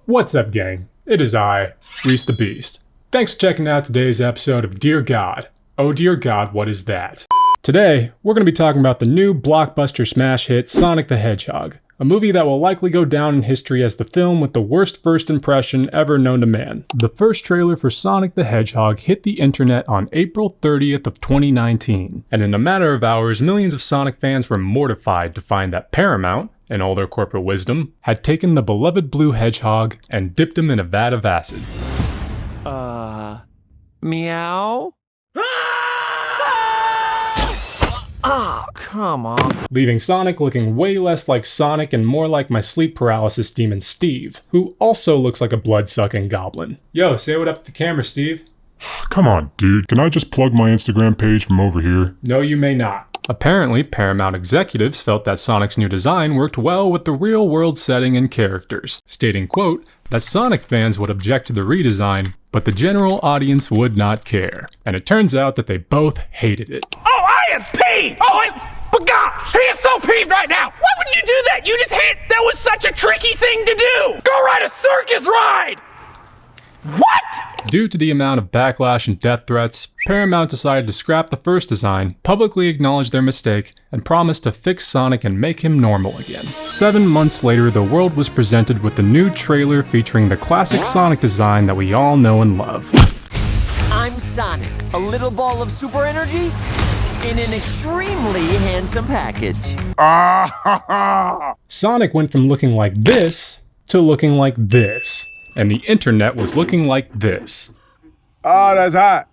What's up, gang? It is I, Reece the Beast. Thanks for checking out today's episode of Dear God. Oh dear God, what is that? Today, we're going to be talking about the new blockbuster smash hit Sonic the Hedgehog, a movie that will likely go down in history as the film with the worst first impression ever known to man. The first trailer for Sonic the Hedgehog hit the internet on April 30th of 2019, and in a matter of hours, millions of Sonic fans were mortified to find that Paramount, in all their corporate wisdom, had taken the beloved blue hedgehog and dipped him in a vat of acid. Meow? Oh, come on. Leaving Sonic looking way less like Sonic and more like my sleep paralysis demon Steve, who also looks like a blood-sucking goblin. Yo, say what up to the camera, Steve. Come on, dude. Can I just plug my Instagram page from over here? No, you may not. Apparently, Paramount executives felt that Sonic's new design worked well with the real-world setting and characters, stating, quote, that Sonic fans would object to the redesign, but the general audience would not care. And it turns out that they both hated it. Oh, I am peeved! But God, he is so peeved right now! Why would you do that? You just hit! That was such a tricky thing to do! Go ride a circus ride! What? Due to the amount of backlash and death threats, Paramount decided to scrap the first design, publicly acknowledge their mistake, and promise to fix Sonic and make him normal again. 7 months later, the world was presented with the new trailer featuring the classic Sonic design that we all know and love. I'm Sonic, a little ball of super energy in an extremely handsome package. Sonic went from looking like this to looking like this. And the internet was looking like this. Oh, that's hot.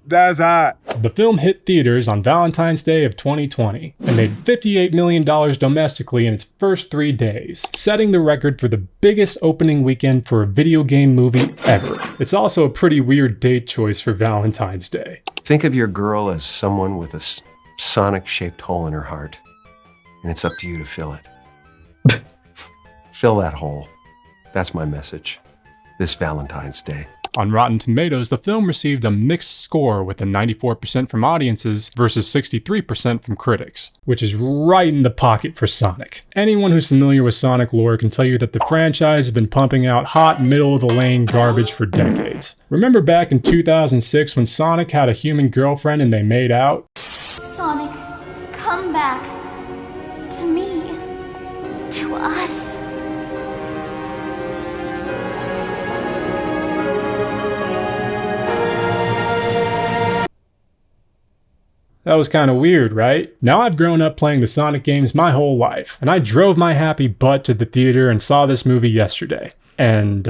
That's hot. The film hit theaters on Valentine's Day of 2020 and made $58 million domestically in its first 3 days, setting the record for the biggest opening weekend for a video game movie ever. It's also a pretty weird date choice for Valentine's Day. Think of your girl as someone with a Sonic-shaped hole in her heart, and it's up to you to fill it. Fill that hole. That's my message. This Valentine's Day. On Rotten Tomatoes, the film received a mixed score with a 94% from audiences versus 63% from critics, which is right in the pocket for Sonic. Anyone who's familiar with Sonic lore can tell you that the franchise has been pumping out hot, middle-of-the-lane garbage for decades. Remember back in 2006 when Sonic had a human girlfriend and they made out? Sonic, come back. To me. To us. That was kind of weird, right? Now I've grown up playing the Sonic games my whole life, and I drove my happy butt to the theater and saw this movie yesterday. And,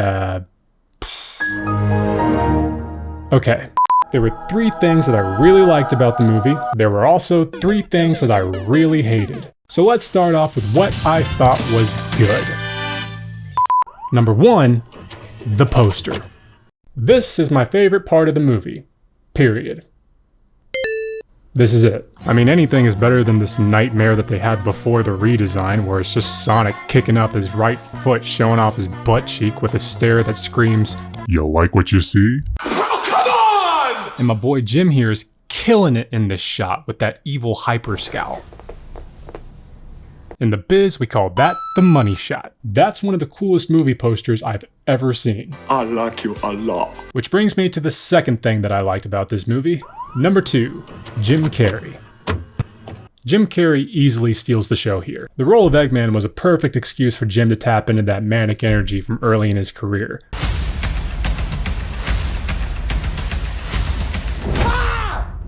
okay. There were 3 things that I really liked about the movie. There were also 3 things that I really hated. So let's start off with what I thought was good. Number 1, the poster. This is my favorite part of the movie. Period. This is it. I mean, anything is better than this nightmare that they had before the redesign, where it's just Sonic kicking up his right foot, showing off his butt cheek with a stare that screams, You like what you see? Oh, come on! and my boy Jim here is killing it in this shot with that evil hyper scowl. In the biz, we call that the money shot. That's one of the coolest movie posters I've ever seen. I like you a lot. Which brings me to the second thing that I liked about this movie. Number 2, Jim Carrey. Jim Carrey easily steals the show here. The role of Eggman was a perfect excuse for Jim to tap into that manic energy from early in his career.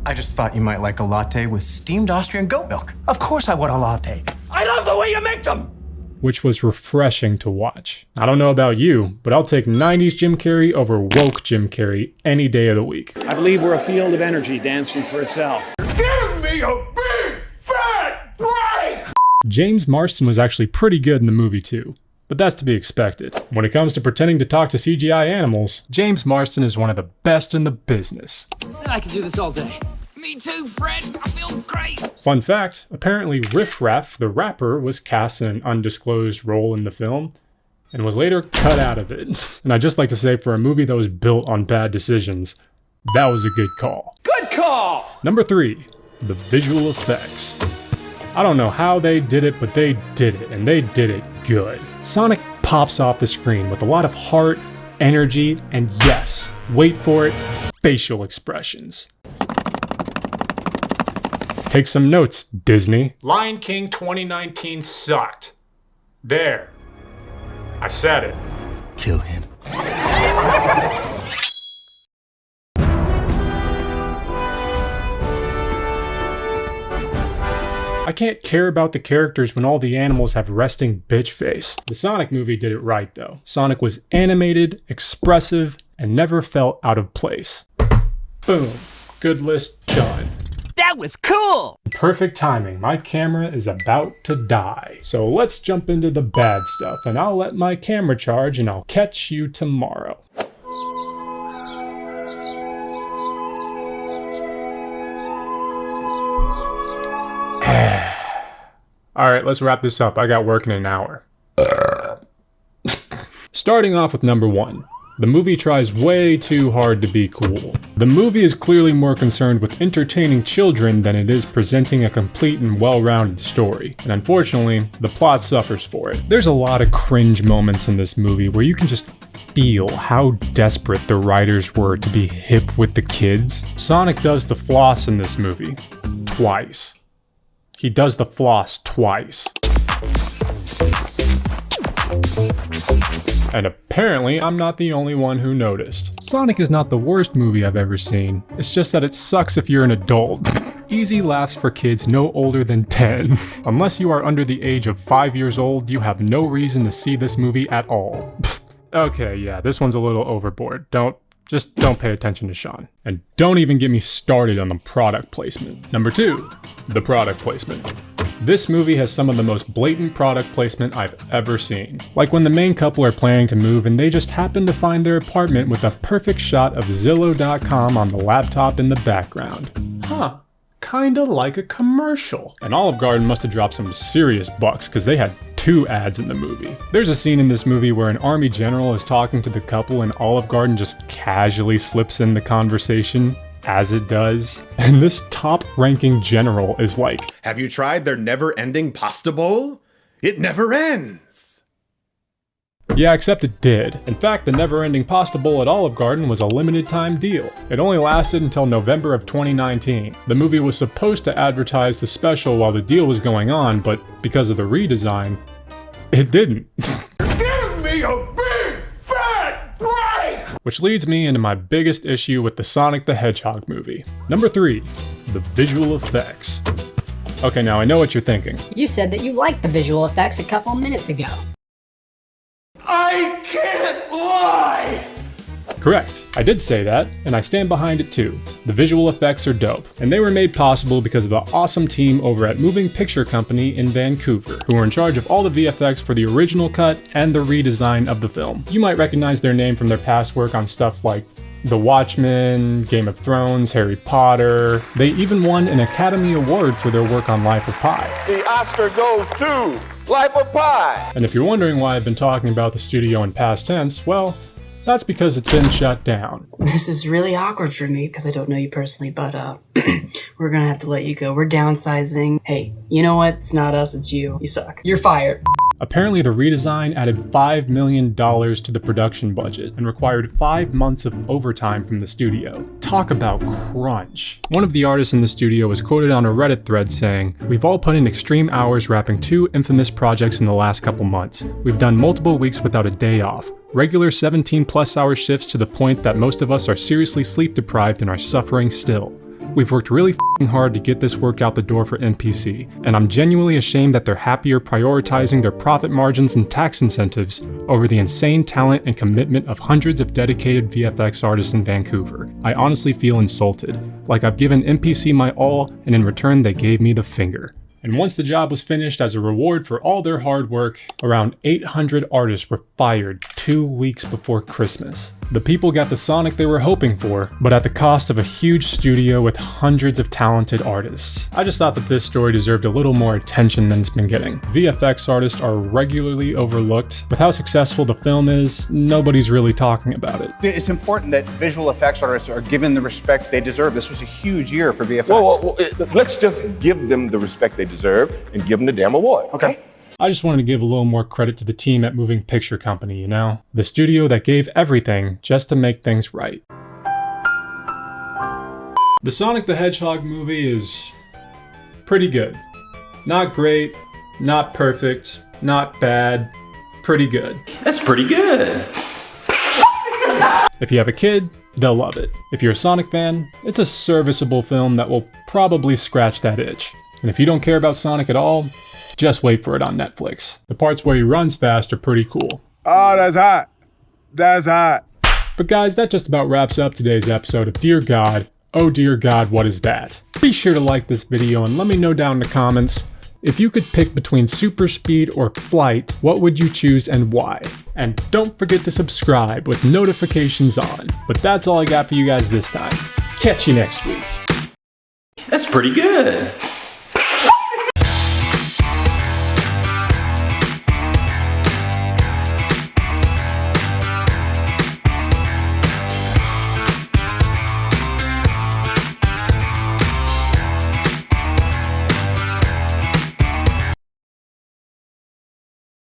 I just thought you might like a latte with steamed Austrian goat milk. Of course I want a latte. I love the way you make them! Which was refreshing to watch. I don't know about you, but I'll take 90s Jim Carrey over woke Jim Carrey any day of the week. I believe we're a field of energy dancing for itself. Give me a big fat break! James Marsden was actually pretty good in the movie too, but that's to be expected. When it comes to pretending to talk to CGI animals, James Marsden is one of the best in the business. I could do this all day. Me too, Fred. I feel great. Fun fact, apparently Riff Raff, the rapper, was cast in an undisclosed role in the film and was later cut out of it. And I'd just like to say, for a movie that was built on bad decisions, that was a good call. Good call! Number 3, the visual effects. I don't know how they did it, but they did it, and they did it good. Sonic pops off the screen with a lot of heart, energy, and yes, wait for it, facial expressions. Take some notes, Disney. Lion King 2019 sucked. There. I said it. Kill him. I can't care about the characters when all the animals have resting bitch face. The Sonic movie did it right though. Sonic was animated, expressive, and never felt out of place. Boom. Good list done. That was cool! Perfect timing. My camera is about to die. So let's jump into the bad stuff, and I'll let my camera charge and I'll catch you tomorrow. Alright, let's wrap this up. I got work in an hour. Starting off with number 1. The movie tries way too hard to be cool. The movie is clearly more concerned with entertaining children than it is presenting a complete and well-rounded story, and unfortunately, the plot suffers for it. There's a lot of cringe moments in this movie where you can just feel how desperate the writers were to be hip with the kids. Sonic does the floss in this movie. Twice. He does the floss twice. And apparently, I'm not the only one who noticed. Sonic is not the worst movie I've ever seen. It's just that it sucks if you're an adult. Easy laughs for kids no older than 10. Unless you are under the age of 5 years old, you have no reason to see this movie at all. Okay, yeah, this one's a little overboard. Just don't pay attention to Sean. And don't even get me started on the product placement. Number 2, the product placement. This movie has some of the most blatant product placement I've ever seen. Like when the main couple are planning to move and they just happen to find their apartment with a perfect shot of Zillow.com on the laptop in the background. Huh. Kinda like a commercial. And Olive Garden must have dropped some serious bucks because they had 2 ads in the movie. There's a scene in this movie where an army general is talking to the couple and Olive Garden just casually slips in the conversation, as it does. And this top-ranking general is like, "Have you tried their never-ending pasta bowl? It never ends." Yeah, except it did. In fact, the never-ending pasta bowl at Olive Garden was a limited-time deal. It only lasted until November of 2019. The movie was supposed to advertise the special while the deal was going on, but because of the redesign, it didn't. Give me a big fat break! Which leads me into my biggest issue with the Sonic the Hedgehog movie. Number 3, the visual effects. Okay, now I know what you're thinking. You said that you liked the visual effects a couple minutes ago. I can't lie! Correct. I did say that, and I stand behind it too. The visual effects are dope, and they were made possible because of the awesome team over at Moving Picture Company in Vancouver, who were in charge of all the VFX for the original cut and the redesign of the film. You might recognize their name from their past work on stuff like The Watchmen, Game of Thrones, Harry Potter. They even won an Academy Award for their work on Life of Pi. The Oscar goes to Life of Pi. And if you're wondering why I've been talking about the studio in past tense, well, that's because it's been shut down. This is really awkward for me because I don't know you personally, but we're gonna have to let you go. We're downsizing. Hey, you know what? It's not us, it's you. You suck. You're fired. Apparently, the redesign added $5 million to the production budget and required 5 months of overtime from the studio. Talk about crunch. One of the artists in the studio was quoted on a Reddit thread saying, "We've all put in extreme hours wrapping 2 infamous projects in the last couple months. We've done multiple weeks without a day off. Regular 17+ hour shifts to the point that most of us are seriously sleep deprived and are suffering still. We've worked really hard to get this work out the door for MPC, and I'm genuinely ashamed that they're happier prioritizing their profit margins and tax incentives over the insane talent and commitment of hundreds of dedicated VFX artists in Vancouver. I honestly feel insulted, like I've given MPC my all, and in return they gave me the finger." And once the job was finished, as a reward for all their hard work, around 800 artists were fired 2 weeks before Christmas. The people got the Sonic they were hoping for, but at the cost of a huge studio with hundreds of talented artists. I just thought that this story deserved a little more attention than it's been getting. VFX artists are regularly overlooked. With how successful the film is, nobody's really talking about it. It's important that visual effects artists are given the respect they deserve. This was a huge year for VFX. Well, let's just give them the respect they deserve and give them the damn award. Okay. I just wanted to give a little more credit to the team at Moving Picture Company, you know? The studio that gave everything just to make things right. The Sonic the Hedgehog movie is pretty good. Not great, not perfect, not bad, pretty good. That's pretty good. If you have a kid, they'll love it. If you're a Sonic fan, it's a serviceable film that will probably scratch that itch. And if you don't care about Sonic at all, just wait for it on Netflix. The parts where he runs fast are pretty cool. Oh, that's hot. That's hot. But guys, that just about wraps up today's episode of Dear God, Oh Dear God, What Is That? Be sure to like this video and let me know down in the comments, if you could pick between super speed or flight, what would you choose and why? And don't forget to subscribe with notifications on. But that's all I got for you guys this time. Catch you next week. That's pretty good.